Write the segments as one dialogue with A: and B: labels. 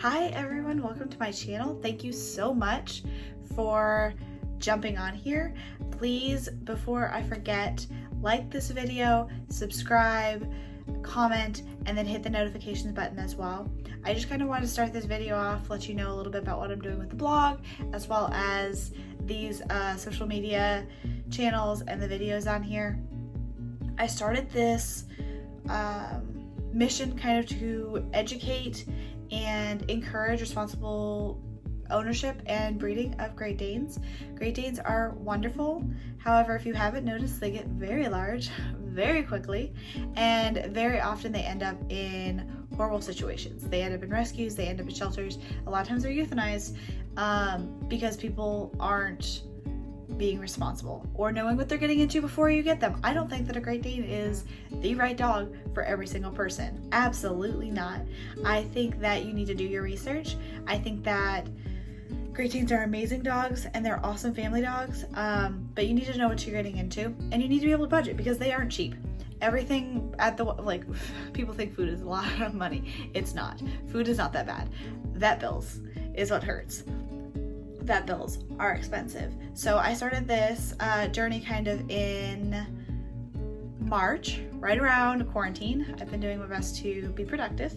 A: Hi everyone, welcome to my channel. Thank you so much for jumping on here. Please, before I forget, like this video, subscribe, comment, and then hit the notifications button as well. I just kind of want to start this video off, let you know a little bit about what I'm doing with the blog, as well as these social media channels and the videos on here. I started this mission kind of to educate and encourage responsible ownership and breeding of Great Danes. Great Danes are wonderful. However, if you haven't noticed, they get very large very quickly, and very often they end up in horrible situations. They end up in rescues, they end up in shelters. A lot of times they're euthanized because people aren't being responsible or knowing what they're getting into before you get them. I don't think that a Great Dane is the right dog for every single person. Absolutely not. I think that you need to do your research. I think that Great Danes are amazing dogs and they're awesome family dogs, but you need to know what you're getting into, and you need to be able to budget because they aren't cheap. Everything at the, people think food is a lot of money. It's not. Food is not that bad. Vet bills is what hurts. Vet bills are expensive. So I started this journey kind of in March, right around quarantine. I've been doing my best to be productive,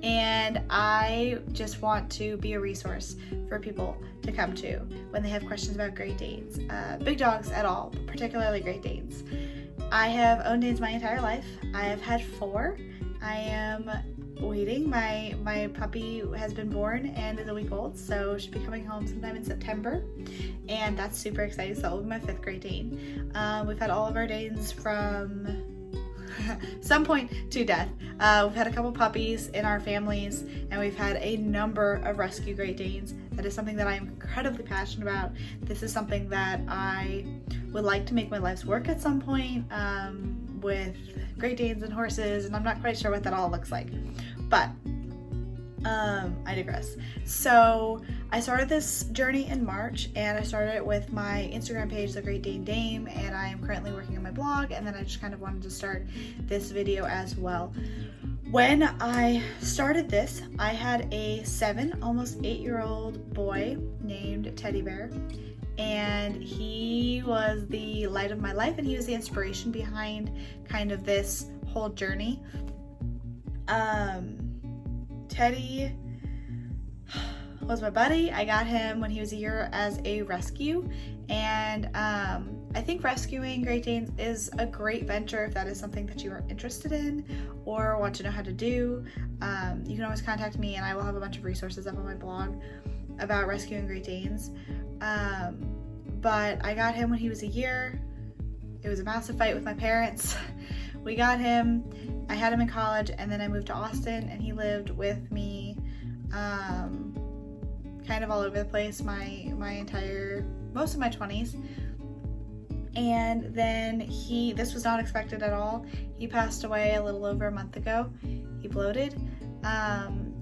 A: and I just want to be a resource for people to come to when they have questions about Great Danes, big dogs at all, but particularly Great Danes. I have owned Danes my entire life. I have had 4. I am waiting. My puppy has been born and is a week old, so she'll be coming home sometime in September, and that's super exciting. So that will be my 5th Great Dane. We've had all of our Danes from some point to death. We've had a couple puppies in our families, and we've had a number of rescue Great Danes. That is something that I am incredibly passionate about. This is something that I would like to make my life's work at some point, with Great Danes and horses, and I'm not quite sure what that all looks like, but I digress. So I started this journey in March, and I started it with my Instagram page, The Great Dane Dame, and I am currently working on my blog, and then I just kind of wanted to start this video as well. When I started this, I had a 7, almost 8-year-old boy named Teddy Bear, and he was the light of my life, and he was the inspiration behind kind of this whole journey. Teddy was my buddy. I got him when he was a year as a rescue, and I think rescuing Great Danes is a great venture if that is something that you are interested in or want to know how to do. You can always contact me, and I will have a bunch of resources up on my blog about rescuing Great Danes. But I got him when he was a year. It was a massive fight with my parents. We got him. I had him in college, and then I moved to Austin, and he lived with me kind of all over the place most of my 20s. And then this was not expected at all. He passed away a little over a month ago. He bloated.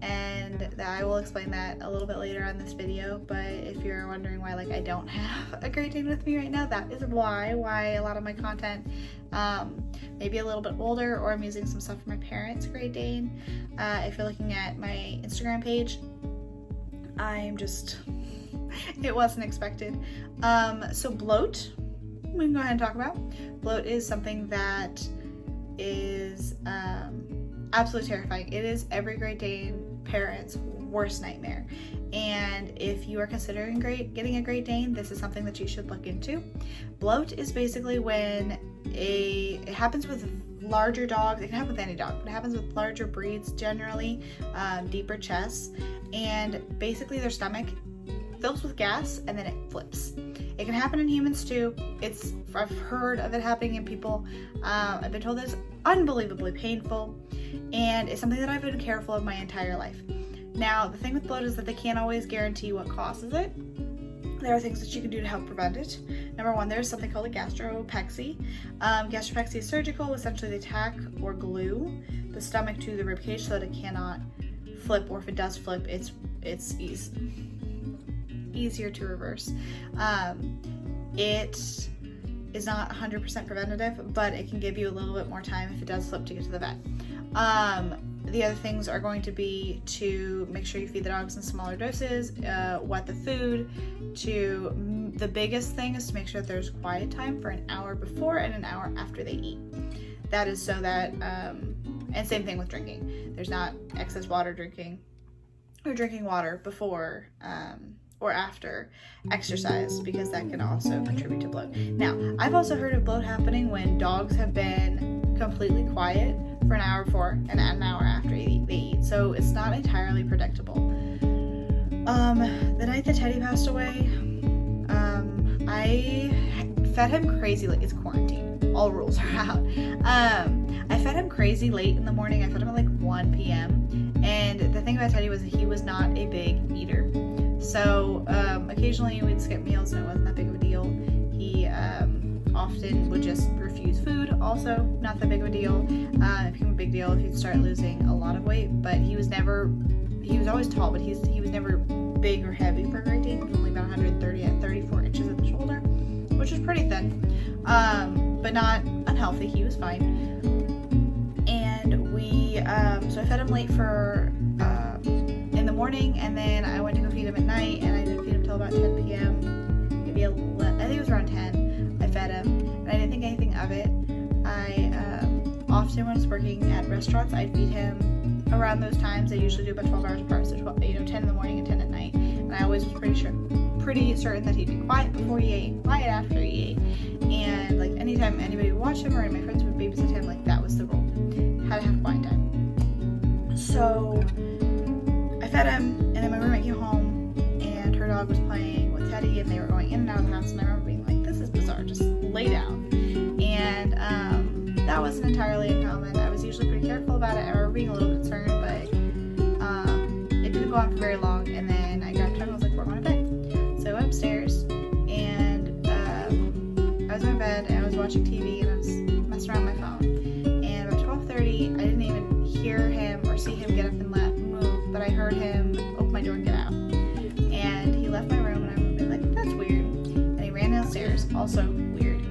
A: And I will explain that a little bit later on this video, but if you're wondering why I don't have a Great Dane with me right now, that is why a lot of my content may be a little bit older, or I'm using some stuff from my parents' Great Dane. If you're looking at my Instagram page, it wasn't expected. So bloat, we can go ahead and talk about. Bloat is something that is absolutely terrifying. It is every Great Dane parent's worst nightmare, and if you are considering getting a Great Dane, this is something that you should look into. Bloat is basically when it happens with larger dogs. It can happen with any dog, but it happens with larger breeds generally, deeper chests, and basically their stomach fills with gas and then it flips. It can happen in humans too. I've heard of it happening in people. I've been told it's unbelievably painful, and it's something that I've been careful of my entire life. Now, the thing with bloat is that they can't always guarantee what causes it. There are things that you can do to help prevent it. Number 1, there's something called a gastropexy. Gastropexy is surgical. Essentially, they tack or glue the stomach to the ribcage so that it cannot flip, or if it does flip, it's easier to reverse. It is not 100% preventative, but it can give you a little bit more time if it does slip to get to the vet. The other things are going to be to make sure you feed the dogs in smaller doses, wet the food. The biggest thing is to make sure that there's quiet time for an hour before and an hour after they eat. That is so that, and same thing with drinking. There's not excess water drinking or drinking water before or after exercise, because that can also contribute to bloat. Now, I've also heard of bloat happening when dogs have been completely quiet for an hour before and an hour after they eat. So it's not entirely predictable. The night that Teddy passed away, I fed him crazy late. It's quarantine. All rules are out. I fed him crazy late in the morning. I fed him at like 1 p.m. And the thing about Teddy was that he was not a big eater. So occasionally we'd skip meals and it wasn't that big of a deal. He often would just refuse food. Also, not that big of a deal. It became a big deal if he'd start losing a lot of weight. But he was always tall, but he was never big or heavy for a Great Dane. He was only about 130 at 34 inches at the shoulder, which is pretty thin, but not unhealthy. He was fine. And so I fed him late for in the morning, and then I went to go feed him at night, and I didn't feed him till about 10 p.m. maybe 11, I think it was around 10. I fed him, and I didn't think anything of it. I often, when I was working at restaurants, I'd feed him around those times. I usually do about 12 hours apart, so 10 in the morning and 10 at night. And I always was pretty certain that he'd be quiet before he ate, quiet after he ate. And like anytime anybody would watch him or my friends would babysit him, like that was the rule. Had to have quiet time. So I fed him, and then my roommate came home, and her dog was playing with Teddy, and they were going in and out of the house. And I remember being like, "This is bizarre. Just lay down." And that wasn't entirely uncommon. I was usually pretty careful about it. I remember being a little concerned, but it didn't go on for very long. And then I grabbed him and I was like, "We're going to bed." So I went upstairs, and I was in my bed, and I was watching TV, and I was messing around with my phone. And about 12:30, I didn't even hear him or see him get up and move, but I heard him open my door and get out. And he left my room, and I would be like, "That's weird." And he ran downstairs, also weird.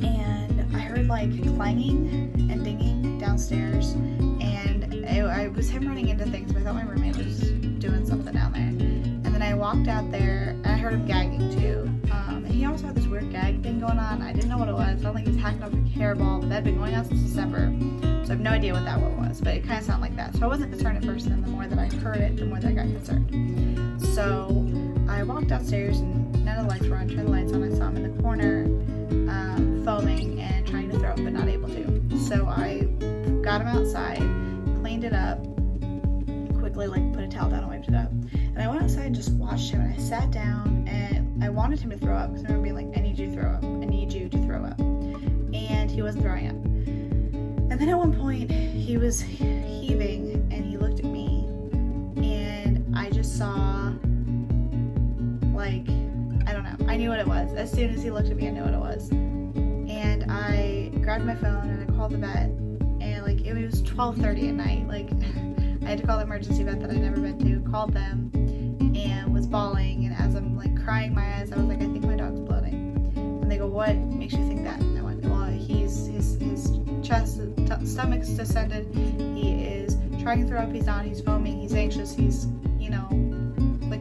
A: And I heard like clanging and dinging downstairs, and it was him running into things, but I thought my roommate was doing something down there. And then I walked out there, and I heard him gagging too. And he also had this weird gag thing going on. I didn't know what it was. It sounded like he was hacking off a hairball, but that had been going on since December. So I have no idea what that one was, but it kind of sounded like that. So I wasn't concerned at first, and then the more that I heard it, the more that I got concerned. So I walked downstairs, and none of the lights were on. Turned the lights on. I saw him in the corner, foaming and trying to throw up, but not able to. So I got him outside, cleaned it up, quickly like put a towel down and wiped it up. And I went outside and just watched him, and I sat down, and I wanted him to throw up, because I remember being like, "I need you to throw up. I need you to throw up." And he wasn't throwing up. And then at one point, he was heaving, and he looked at me, and I just saw, like, I don't know, I knew what it was. As soon as he looked at me, I knew what it was. And I grabbed my phone, and I called the vet, and, like, it was 12:30 at night. Like, I had to call the emergency vet that I'd never been to, called them, and was bawling, and as I'm, like, crying my eyes, I was like, "I think my dog's bloating." And they go, "What makes you think that?" And I went, "Well, his chest, stomach's distended, he is trying to throw up, he's not, he's foaming, he's anxious, he's, like,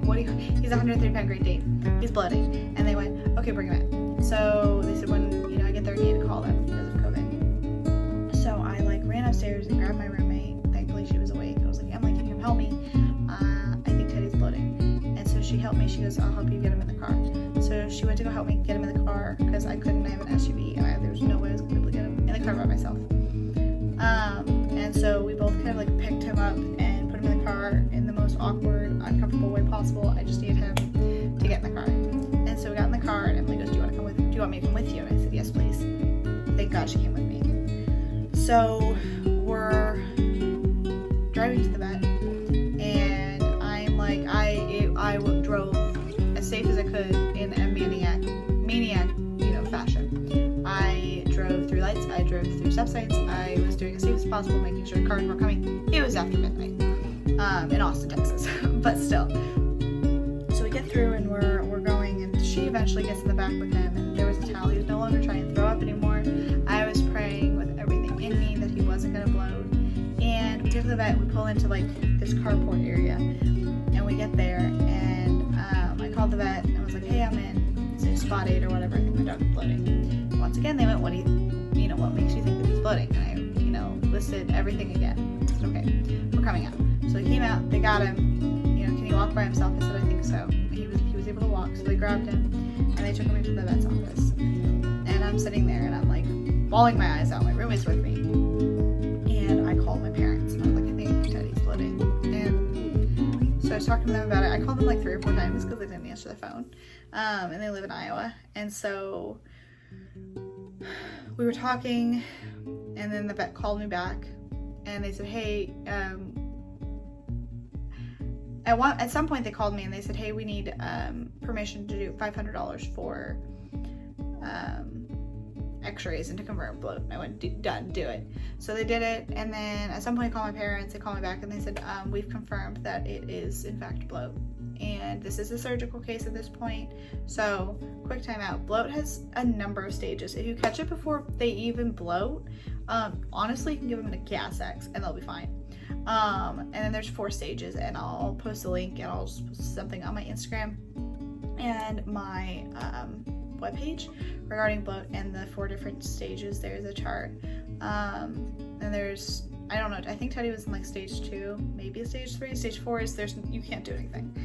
A: he's a 130-pound Great Dane, he's bloating." And they went, "Okay, bring him in." So they said, when, I get there, you need to call them because of COVID. So I, like, ran upstairs and grabbed my roommate. Thankfully, she was awake. I was like, "Emily, can you help me? I think Teddy's bloating." And so she helped me. She goes, "I'll help you get him in the car." So she went to go help me get him in the car, because I couldn't have an SUV, and there was no way I was going to be able to get him in the car by myself. And so we both kind of, like, picked him up and put him in the car in the most awkward, uncomfortable way possible. I just needed him to get in the car. And so we got in the car, and Emily goes, "Do you want me to come with you?" And I said, "Yes, please." Thank God she came with me. So we're driving to the vet, and I'm like, I drove as safe as I could in a maniac, fashion. I drove through lights, I drove through stop signs, I was doing as safe as possible, making sure cars were coming. It was after midnight, in Austin, Texas, but still. So we get through, and we're going, and she eventually gets in the back with him, and there was a towel. He was no longer trying to throw up anymore. I was praying with everything in me that he wasn't going to bloat, and vet, we pull into like this carport area, and we get there, and I called the vet and was like, hey, I'm in, say, spot 8 or whatever, I think my dog is bloating. And once again, they went, what makes you think that he's bloating? And I, listed everything again. I said, okay, we're coming out. So he came out, they got him, can he walk by himself? I said, I think so. He was able to walk, so they grabbed him, and they took him into the vet's office. And I'm sitting there, and I'm like, bawling my eyes out. My roommate's with me. And I called my parents, and I was like, I think Teddy's bloating. And so I was talking to them about it. I called them like 3 or 4 times because they didn't answer the phone. And they live in Iowa. And so we were talking, and then the vet called me back, and they said, hey, at some point they called me and they said, hey, we need permission to do $500 for x-rays and to confirm bloat. And I went, done, do it. So they did it, and then at some point I called my parents, they called me back and they said, we've confirmed that it is in fact bloat. And this is a surgical case at this point. So, quick timeout. Bloat has a number of stages. If you catch it before they even bloat, honestly, you can give them a gas X and they'll be fine. And then there's 4 stages, and I'll post a link and I'll just post something on my Instagram and my webpage regarding bloat and the 4 different stages. There's a chart. And there's, I don't know, I think Teddy was in like stage 2, maybe a stage 3. Stage 4 is you can't do anything.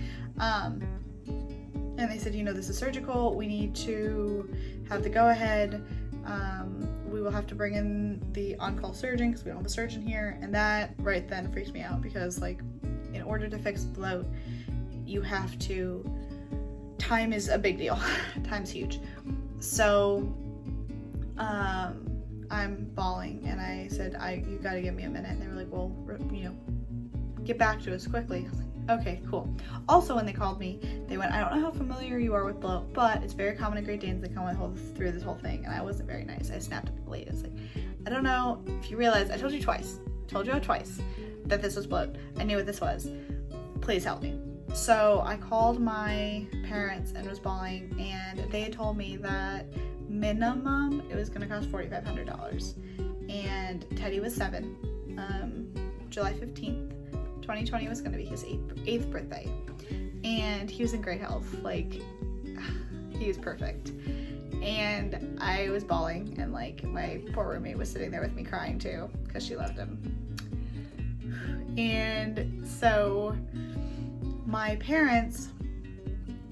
A: And they said, this is surgical. We need to have the go-ahead. We will have to bring in the on-call surgeon because we don't have a surgeon here. And that right then freaks me out because, like, in order to fix bloat, you have to, time is a big deal. Time's huge. So, I'm bawling, and I said, you gotta give me a minute. And they were like, well, get back to us quickly. I was like, okay, cool. Also, when they called me, they went, I don't know how familiar you are with bloat, but it's very common in Great Danes. They come through this whole thing, and I wasn't very nice. I snapped at the lady. I was like, I don't know if you realize, I told you twice that this was bloat. I knew what this was. Please help me. So I called my parents and was bawling, and they had told me that minimum it was going to cost $4,500, and Teddy was 7. July 15th 2020 was going to be his 8th birthday, and he was in great health. Like, he was perfect. And I was bawling, and like my poor roommate was sitting there with me crying too because she loved him. And so my parents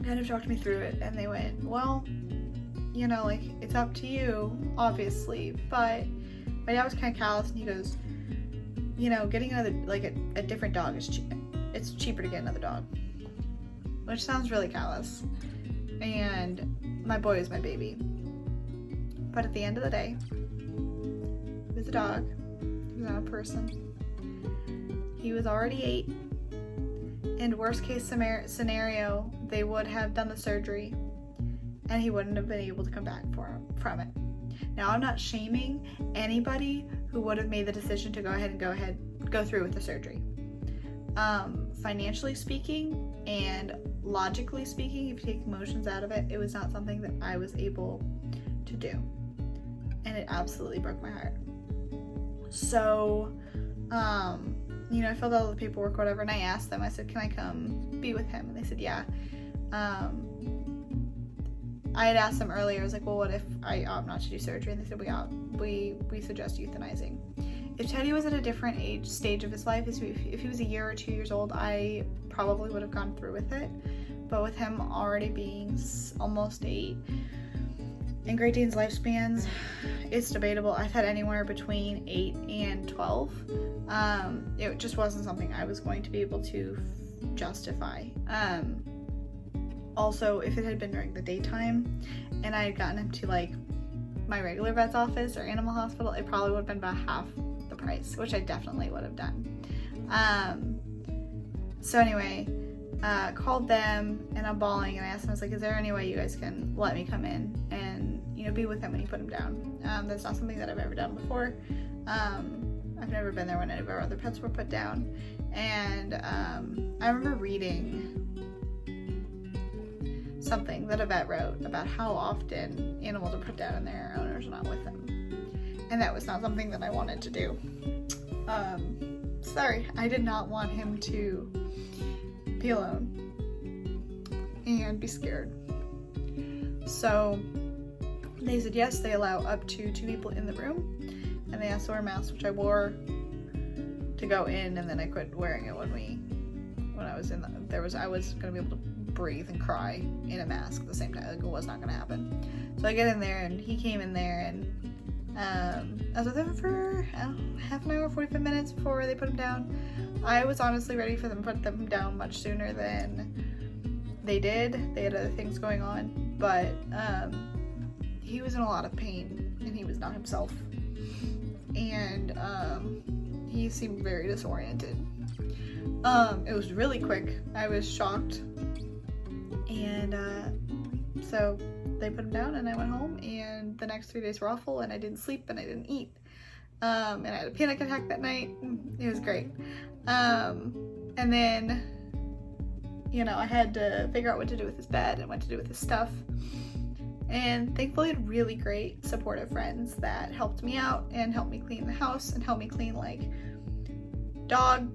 A: kind of talked me through it, and they went, well, like, it's up to you, obviously, but my dad was kind of callous, and he goes, getting another, like, a different dog is it's cheaper to get another dog, which sounds really callous, and my boy is my baby, but at the end of the day, he was a dog, he was not a person. He was already 8. In worst case scenario, they would have done the surgery, and he wouldn't have been able to come back from it. Now, I'm not shaming anybody who would have made the decision to go through with the surgery. Financially speaking and logically speaking, if you take emotions out of it, it was not something that I was able to do, and it absolutely broke my heart. So, I filled out all the paperwork, whatever, and I asked them, I said, can I come be with him? And they said, yeah. I had asked them earlier, I was like, well, what if I opt not to do surgery? And they said, we suggest euthanizing. If Teddy was at a different stage of his life, if he was 1 year or 2 years old, I probably would have gone through with it. But with him already being almost 8, and Great Danes lifespans, it's debatable. I've had anywhere between 8 and 12. It just wasn't something I was going to be able to justify. Also, if it had been during the daytime and I had gotten him to like my regular vet's office or animal hospital, it probably would have been about half the price, which I definitely would have done. So anyway, called them, and I'm bawling, and I asked them, I was like, is there any way you guys can let me come in and be with him when you put him down? That's not something that I've ever done before. I've never been there when any of our other pets were put down. And I remember reading something that a vet wrote about how often animals are put down and their owners are not with them. And that was not something that I wanted to do. sorry, I did not want him to be alone and be scared. So they said yes, they allow up to 2 people in the room, and they asked to wear masks, which I wore to go in, and then I quit wearing it when I was in I was gonna be able to breathe and cry in a mask at the same time. Like, it was not gonna happen. So I get in there, and he came in there, and I was with him for half an hour, 45 minutes before they put him down. I was honestly ready for them to put them down much sooner than they did. They had other things going on, but he was in a lot of pain, and he was not himself, and he seemed very disoriented. It was really quick. I was shocked, and so they put him down, and I went home, and the next 3 days were awful, and I didn't sleep, and I didn't eat, and I had a panic attack that night. It was great. And then, you know, I had to figure out what to do with his bed and what to do with his stuff, and thankfully I had really great supportive friends that helped me out and helped me clean the house and helped me clean like dog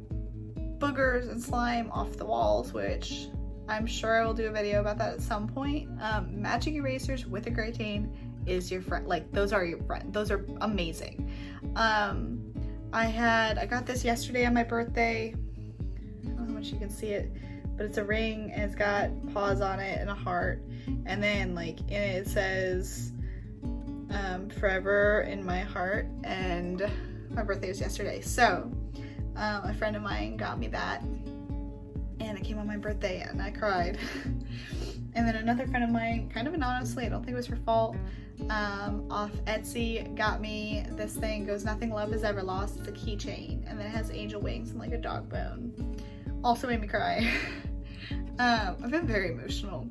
A: boogers and slime off the walls, which I'm sure I will do a video about that at some point. Magic erasers with a Great Dane is your friend. Like, those are your friend. Those are amazing. I got this yesterday on my birthday. I don't know how much you can see it, but it's a ring, and it's got paws on it and a heart, and then like in it says forever in my heart, and my birthday was yesterday. So a friend of mine got me that, and it came on my birthday, and I cried. And then another friend of mine, kind of anonymously, I don't think it was her fault, off Etsy, got me this thing. Goes, nothing love is ever lost. It's a keychain, and then it has angel wings and like a dog bone. Also made me cry. I've been very emotional,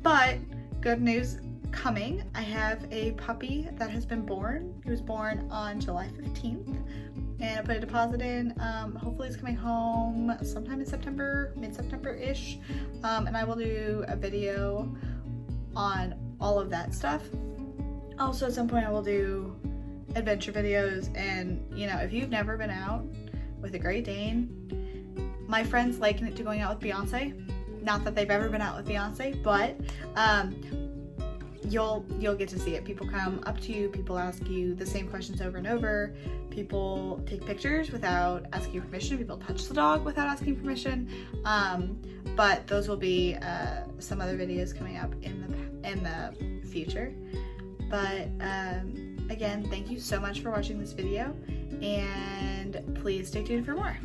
A: but good news coming. I have a puppy that has been born. He was born on July 15th, and I put a deposit in. Hopefully it's coming home sometime in September, mid-September-ish, and I will do a video on all of that stuff. Also, at some point I will do adventure videos, and you know, if you've never been out with a Great Dane, my friends liken it to going out with Beyonce. Not that they've ever been out with Beyonce, but you'll get to see it. People come up to you, people ask you the same questions over and over, people take pictures without asking permission, people touch the dog without asking permission, but those will be some other videos coming up in the future. But again, thank you so much for watching this video, and please stay tuned for more.